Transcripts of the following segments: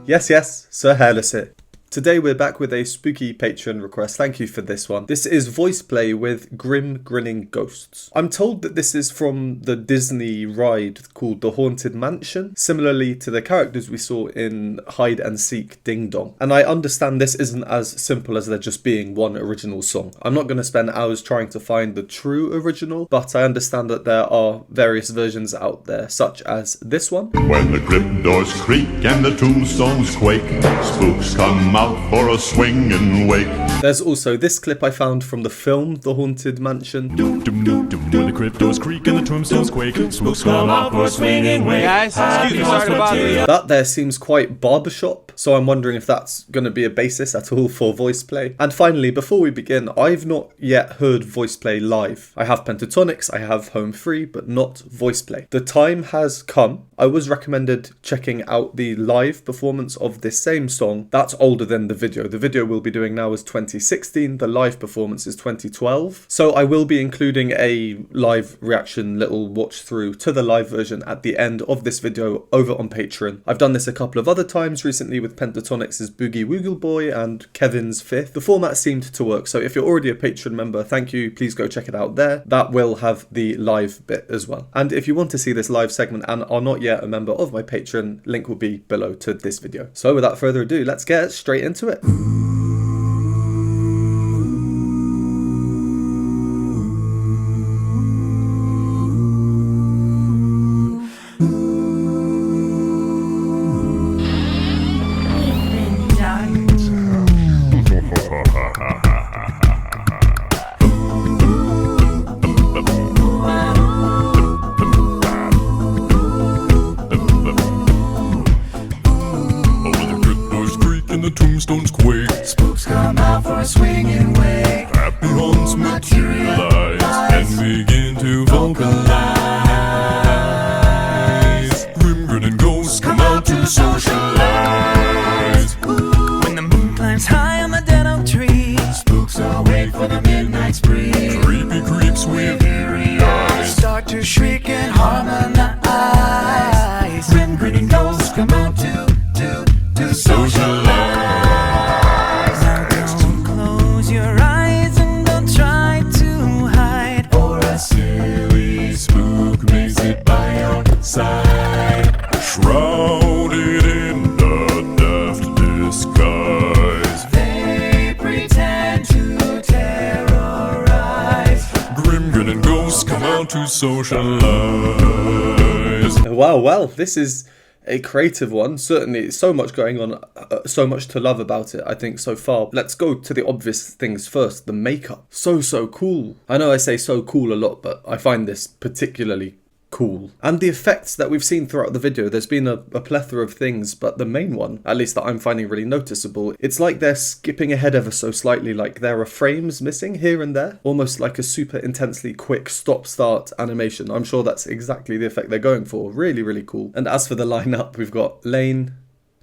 Yes, Sir Hairless here. Today we're back with a spooky Patreon request. Thank you for this one. This is VoicePlay with Grinning Ghosts. I'm told that this is from the Disney ride called The Haunted Mansion, similarly to the characters we saw in Hide and Seek Ding Dong. And I understand this isn't as simple as there just being one original song. I'm not going to spend hours trying to find the true original, but I understand that there are various versions out there, such as this one. When the crypt doors creak and the tombstones quake, spooks come out for a swing and wake. There's also this clip I found from the film The Haunted Mansion. When the crypt doors creak and the tombstones quake, spooks come out for a swing and wake. Guys, excuse me, sorry to bother you. That there seems quite barbershop, so I'm wondering if that's going to be a basis at all for VoicePlay. And finally, before we begin, I've not yet heard VoicePlay live. I have Pentatonics, I have Home Free, but not VoicePlay. The time has come. I was recommended checking out the live performance of this same song. That's older than the video. The video we'll be doing now is 2016, the live performance is 2012. So I will be including a live reaction little watch through to the live version at the end of this video over on Patreon. I've done this a couple of other times recently with Pentatonics' Boogie Woogle Boy and Kevin's Fifth. The format seemed to work, so if you're already a Patreon member, thank you, please go check it out there. That will have the live bit as well. And if you want to see this live segment and are not yet a member of my Patreon, link will be below to this video. So without further ado, let's get straight into it. Tombstones quake, spooks come out for a swing and wake. Happy haunts materialize and begin to vocalize. Grinning ghosts come out to socialize. When the moon climbs high on the dead oak tree, spooks awake for the midnight spree. Creepy creeps with eerie eyes start to shriek and harmonize. Grinning ghosts come out to socialize. Shrouded in a daft disguise, they pretend to terrorize. Grinning ghosts come out to socialize. Wow, well, this is a creative one. Certainly so much going on, so much to love about it, I think, so far. Let's go to the obvious things first. The makeup. So cool. I know I say so cool a lot, but I find this particularly cool. And the effects that we've seen throughout the video, there's been a plethora of things, but the main one, at least that I'm finding really noticeable, it's like they're skipping ahead ever so slightly, like there are frames missing here and there, almost like a super intensely quick stop-start animation. I'm sure that's exactly the effect they're going for. Really cool. And as for the lineup, we've got Lane,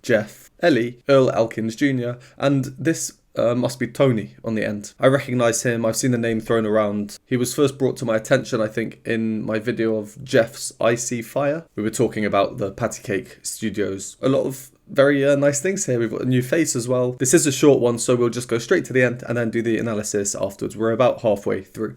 Jeff, Ellie, Earl Elkins Jr., and this must be Tony on the end. I recognise him, I've seen the name thrown around. He was first brought to my attention, I think, in my video of Jeff's Icy Fire. We were talking about the Patty Cake Studios. A lot of very nice things here. We've got a new face as well. This is a short one, so we'll just go straight to the end and then do the analysis afterwards. We're about halfway through.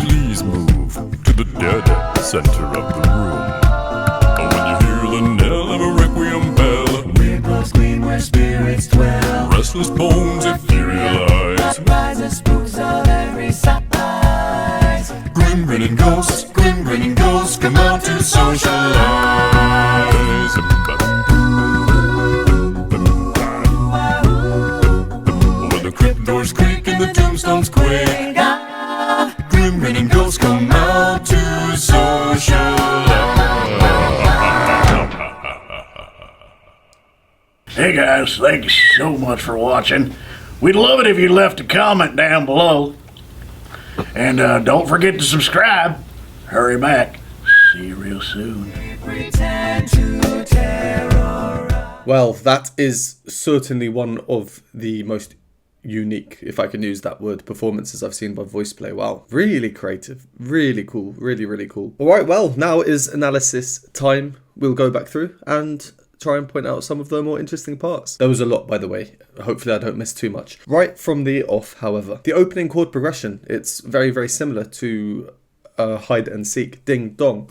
Please move to the dead center of the room. When you hear the knell of a requiem bell, ripples gleam where spirits dwell. Restless bones etherealize, rises spooks of every size. Grinning ghosts come out to socialize. When the crypt doors creak and the tombstones quake, grinning ghosts come out to socialize. Hey guys, thank you so much for watching. We'd love it if you left a comment down below. And don't forget to subscribe. Hurry back. See you real soon. Pretend to terrorize. Well, that is certainly one of the most unique, if I can use that word, performances I've seen by VoicePlay. Wow, really creative, really cool, really cool. Alright, well, now is analysis time. We'll go back through and try and point out some of the more interesting parts. There was a lot, by the way. Hopefully I don't miss too much. Right from the off, however, the opening chord progression, it's very similar to hide and seek, ding dong.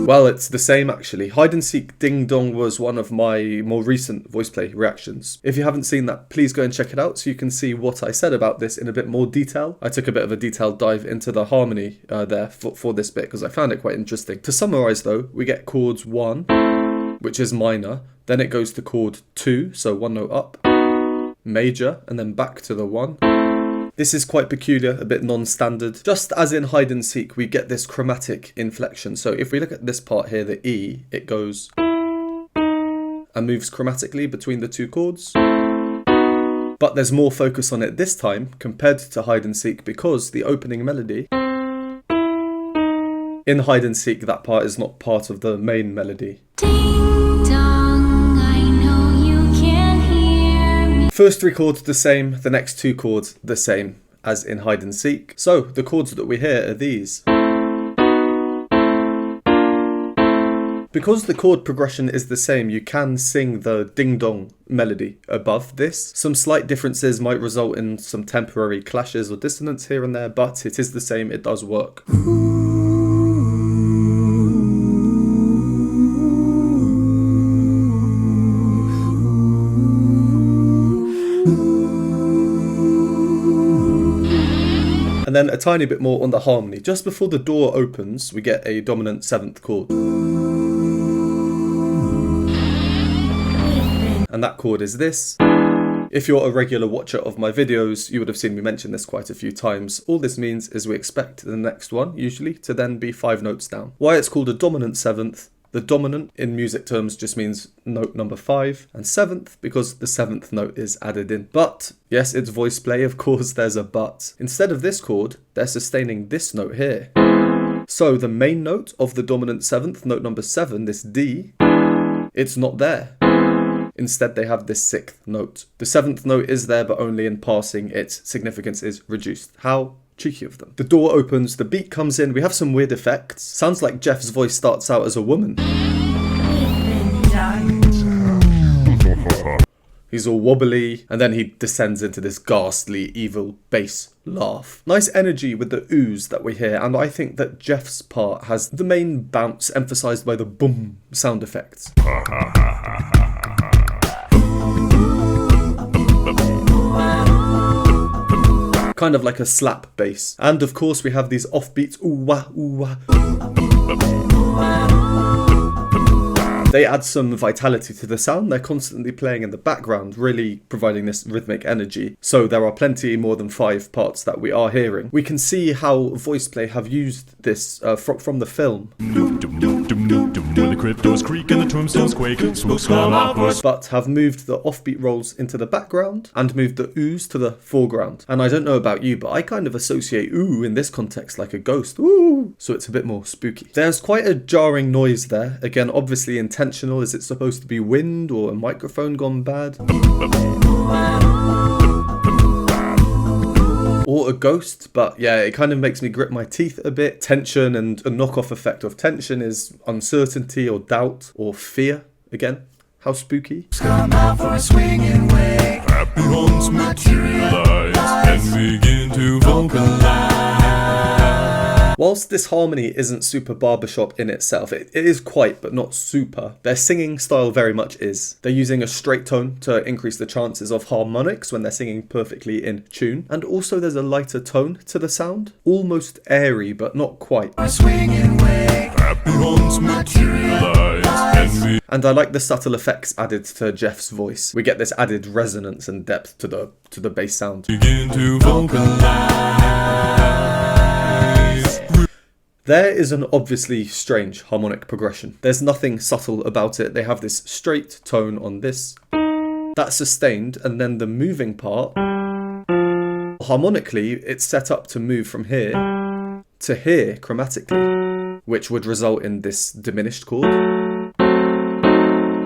Well, it's the same actually. Hide and Seek Ding Dong was one of my more recent VoicePlay reactions. If you haven't seen that, please go and check it out so you can see what I said about this in a bit more detail. I took a bit of a detailed dive into the harmony there for this bit because I found it quite interesting. To summarise though, we get chords 1, which is minor, then it goes to chord 2, so 1 note up, major, and then back to the 1. This is quite peculiar, a bit non-standard. Just as in Hide and Seek, we get this chromatic inflection. So if we look at this part here, the E, it goes and moves chromatically between the two chords. But there's more focus on it this time compared to Hide and Seek because the opening melody in Hide and Seek, that part is not part of the main melody. Ding dong, I know you can hear me. First 3 chords the same, the next 2 chords the same as in Hide and Seek. So the chords that we hear are these. Because the chord progression is the same, you can sing the ding dong melody above this. Some slight differences might result in some temporary clashes or dissonance here and there, but it is the same, it does work. And then a tiny bit more on the harmony. Just before the door opens, we get a dominant 7th chord. And that chord is this. If you're a regular watcher of my videos, you would have seen me mention this quite a few times. All this means is we expect the next one, usually, to then be 5 notes down. Why it's called a dominant 7th? The dominant in music terms just means note number 5, and 7th because the 7th note is added in. But, yes, it's VoicePlay, of course there's a but. Instead of this chord, they're sustaining this note here. So the main note of the dominant 7th, note number 7, this D, it's not there. Instead they have this 6th note. The 7th note is there, but only in passing its significance is reduced. How cheeky of them. The door opens, the beat comes in, we have some weird effects. Sounds like Jeff's voice starts out as a woman. He's all wobbly, and then he descends into this ghastly, evil bass laugh. Nice energy with the ooze that we hear, and I think that Jeff's part has the main bounce emphasised by the boom sound effects. Kind of like a slap bass. And of course we have these offbeats, ooh wah, ooh wah. They add some vitality to the sound. They're constantly playing in the background, really providing this rhythmic energy. So there are plenty more than 5 parts that we are hearing. We can see how VoicePlay have used this from the film. When the cryptos creak and the tombstones quake, spooks come out for us. But have moved the offbeat rolls into the background and moved the oohs to the foreground. And I don't know about you, but I kind of associate ooh in this context like a ghost. Ooh! So it's a bit more spooky. There's quite a jarring noise there. Again, obviously intentional. Is it supposed to be wind or a microphone gone bad? Or a ghost, but yeah, it kind of makes me grit my teeth a bit. Tension, and a knockoff effect of tension is uncertainty or doubt or fear. Again, how spooky. Come out for a swinging wake. Happy homes materialize and begin to vocalize. Whilst this harmony isn't super barbershop in itself, it is quite, but not super, their singing style very much is. They're using a straight tone to increase the chances of harmonics when they're singing perfectly in tune. And also there's a lighter tone to the sound. Almost airy, but not quite. A swinging wake. Happy haunts materialize and And I like the subtle effects added to Jeff's voice. We get this added resonance and depth to the bass sound. begin to vocalize. There is an obviously strange harmonic progression. There's nothing subtle about it. They have this straight tone on this. That's sustained, and then the moving part, harmonically, it's set up to move from here to here chromatically, which would result in this diminished chord.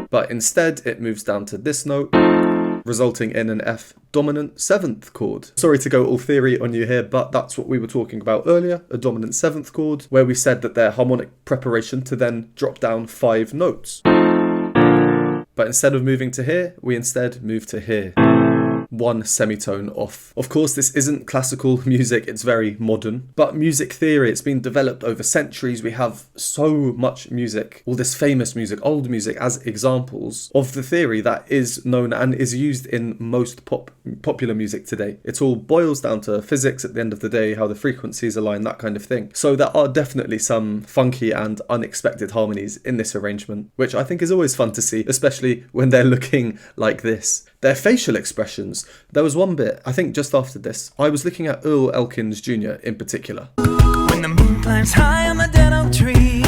But instead, it moves down to this note, resulting in an F dominant 7th chord. Sorry to go all theory on you here, but that's what we were talking about earlier, a dominant 7th chord, where we said that their harmonic preparation to then drop down 5 notes. But instead of moving to here, we instead move to here. 1 semitone off. Of course, this isn't classical music, it's very modern, but music theory, it's been developed over centuries. We have so much music, all this famous music, old music, as examples of the theory that is known and is used in most popular music today. It all boils down to physics at the end of the day, how the frequencies align, that kind of thing. So there are definitely some funky and unexpected harmonies in this arrangement, which I think is always fun to see, especially when they're looking like this. Their facial expressions. There was one bit, I think just after this, I was looking at Earl Elkins Jr. in particular. When the moon climbs high on the dead oak tree.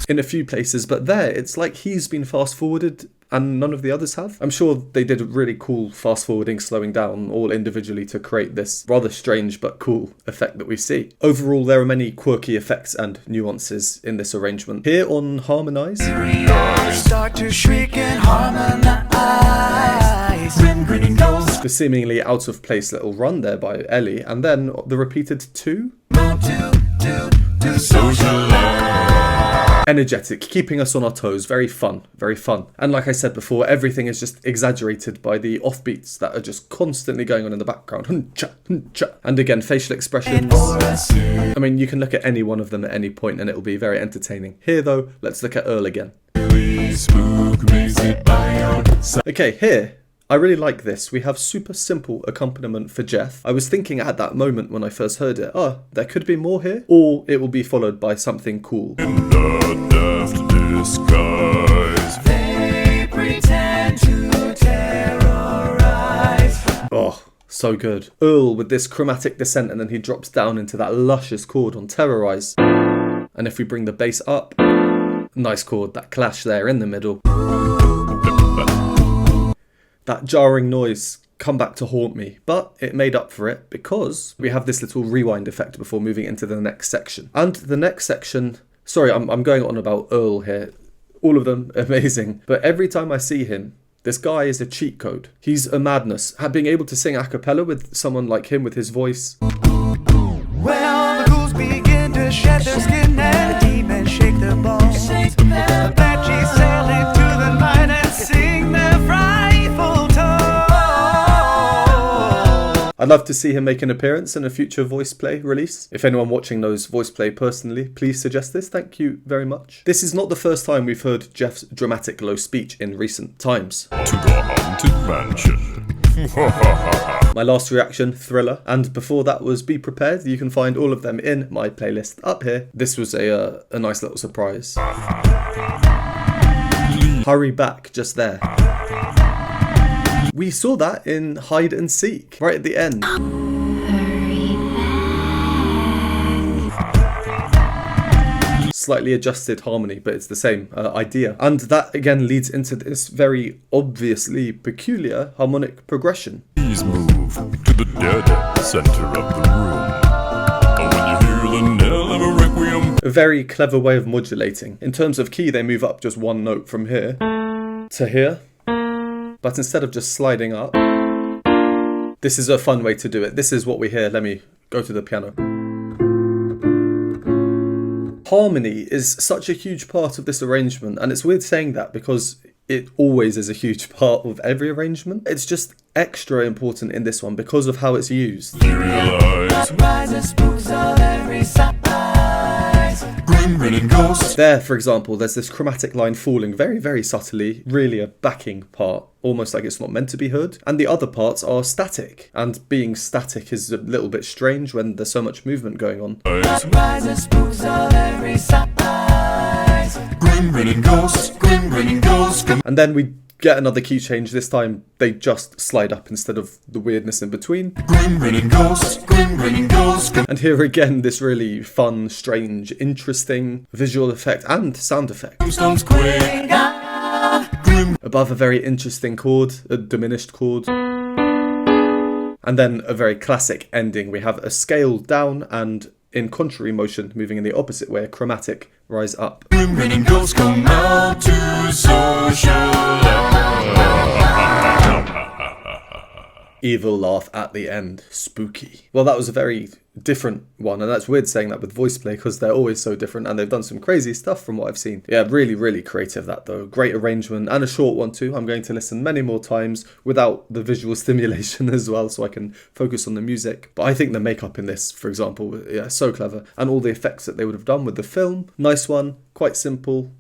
In a few places, but there, it's like he's been fast forwarded and none of the others have. I'm sure they did a really cool fast forwarding, slowing down all individually to create this rather strange but cool effect that we see. Overall, there are many quirky effects and nuances in this arrangement. Here on Harmonise, Start to shriek and harmonize. Grinning ghosts. the seemingly out of place little run there by Ellie, and then the repeated 2. Energetic, keeping us on our toes, very fun, very fun. And like I said before, everything is just exaggerated by the offbeats that are just constantly going on in the background. Huncha, huncha. And again, facial expressions. I mean, you can look at any one of them at any point and it'll be very entertaining. Here though, let's look at Earl again. Okay, here, I really like this. We have super simple accompaniment for Jeff. I was thinking at that moment when I first heard it, oh, there could be more here, or it will be followed by something cool. Disguise. They pretend to terrorize. Oh, so good. Earl with this chromatic descent, and then he drops down into that luscious chord on Terrorize. And if we bring the bass up, nice chord, that clash there in the middle. That jarring noise come back to haunt me, but it made up for it because we have this little rewind effect before moving into the next section. And the next section, sorry, I'm going on about Earl here. All of them amazing, but every time I see him, this guy is a cheat code. He's a madness. Being able to sing a cappella with someone like him with his voice. Well, the ghouls begin to shed their skin and the demons shake their bones. The banshees sail into the night and sing their frightful tone. I'd love to see him make an appearance in a future VoicePlay release. If anyone watching knows VoicePlay personally, please suggest this. Thank you very much. This is not the first time we've heard Jeff's dramatic low speech in recent times. To the haunted mansion. My last reaction, Thriller, and before that was Be Prepared. You can find all of them in my playlist up here. This was a nice little surprise. Hurry Back just there. We saw that in Hide and Seek, right at the end. Slightly adjusted harmony, but it's the same idea. And that again leads into this very obviously peculiar harmonic progression. Please move to the dead center of the room. Oh, when you hear the knell of a requiem. A very clever way of modulating. In terms of key, they move up just one note from here to here. But instead of just sliding up, this is a fun way to do it. This is what we hear. Let me go to the piano. Harmony is such a huge part of this arrangement, and it's weird saying that because it always is a huge part of every arrangement. It's just extra important in this one because of how it's used. Realize. Rises spooks of every size. Grinning ghosts. There, for example, there's this chromatic line falling very, very subtly, really a backing part, almost like it's not meant to be heard. And the other parts are static, and being static is a little bit strange when there's so much movement going on. Rises spooks of every size. Grinning ghosts, grinning ghosts. And then we get another key change. This time they just slide up instead of the weirdness in between. Grinning ghosts, grinning ghosts. And here again, this really fun, strange, interesting visual effect and sound effect. Tombstones quake. Above a very interesting chord, a diminished chord. And then a very classic ending. We have a scale down and in contrary motion, moving in the opposite way, a chromatic rise up. Grinning ghosts come out to Evil laugh at the end. Spooky. Well, that was a very different one, and that's weird saying that with VoicePlay because they're always so different and they've done some crazy stuff from what I've seen. Yeah, really, really creative that though. Great arrangement and a short one too. I'm going to listen many more times without the visual stimulation as well so I can focus on the music. But I think the makeup in this, for example, yeah, so clever. And all the effects that they would have done with the film. Nice one, quite simple.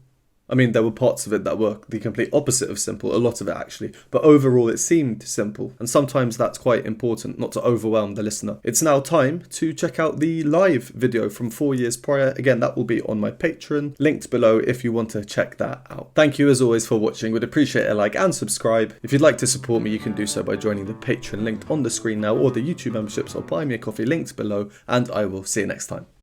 I mean, there were parts of it that were the complete opposite of simple, a lot of it actually, but overall it seemed simple, and sometimes that's quite important, not to overwhelm the listener. It's now time to check out the live video from 4 years prior. Again, that will be on my Patreon, linked below if you want to check that out. Thank you as always for watching, would appreciate a like and subscribe. If you'd like to support me, you can do so by joining the Patreon linked on the screen now, or the YouTube memberships or buy me a coffee linked below, and I will see you next time.